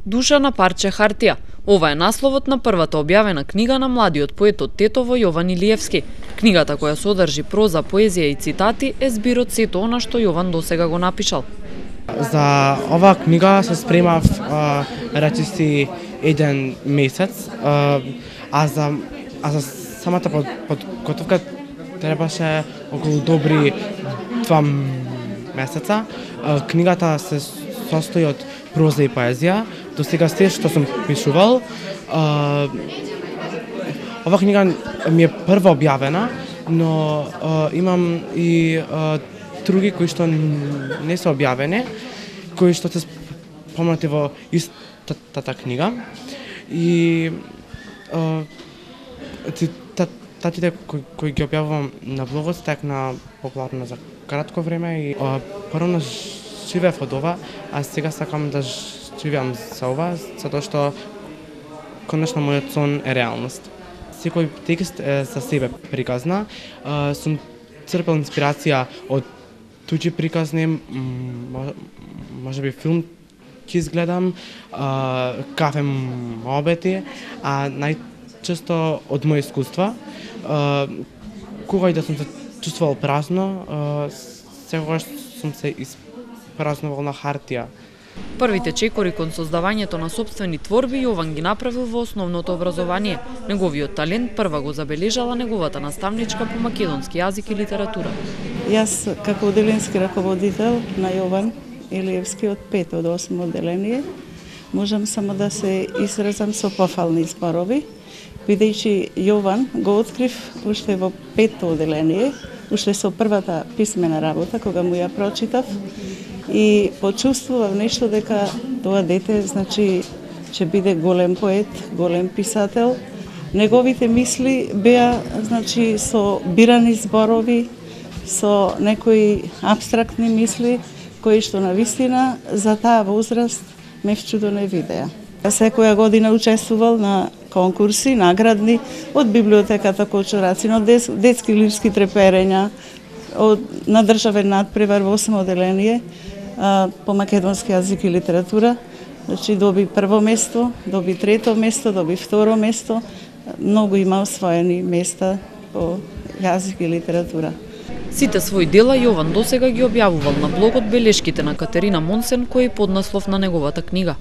Душа на парче хартија. Ова е насловот на првата објавена книга на младиот поет од Тетово Јован Илиевски. Книгата, која содржи проза, поезија и цитати, е збир од сето она што Јован досега го напишал. За оваа книга се спремав речиси еден месец, а за самата подготовка требаше околу добри 2 месеца. Книгата се состои од проза и поезија. До сега се што сум пишувал. Ова книга ми е прва објавена, но имам и други кои што не се објавени, кои што се спомнати во истата книга. И цитатите кои ги објавувам на блогот стекна популарно за кратко време и порано живеев од ова, а сега сакам да живеам за ова, затоа што конечно мојот сон е реалност. Секој текст е за себе приказна. Сум црпел инспирација од туѓи приказни, можеби филм ќе изгледам, кафе мобети, а најчесто од мои искуства. Кога и да сум се чувствувал празно, секогаш сум се испразнувал на хартија. Првите чекори кон создавањето на сопствени творби Јован ги направил во основното образование. Неговиот талент прва го забележала неговата наставничка по македонски јазик и литература. Јас како оделенски раководител на Јован Илиевски од 5 до 8 оделение можам само да се изразам со пофални зборови, бидејќи Јован го открив уште во 5 оделение, уште со првата писмена работа кога му ја прочитав, и почувствував нешто дека тоа дете значи ќе биде голем поет, голем писател. Неговите мисли беа значи со бирани зборови, со некои апстрактни мисли кои што навистина за таа возраст ме вчудо не видеа. Секоја година учествувал на конкурси, наградни од библиотеката Кочурацин, од детски лирски треперења, на државен надпревар во 8 оделение по македонски јазик и литература. Значи доби прво место, доби трето место, доби второ место. Многу има освоени места по јазик и литература. Сите своји дела Јован досега ги објавувал на блогот Белешките на Катерина Монсен, кој е поднаслов на неговата книга.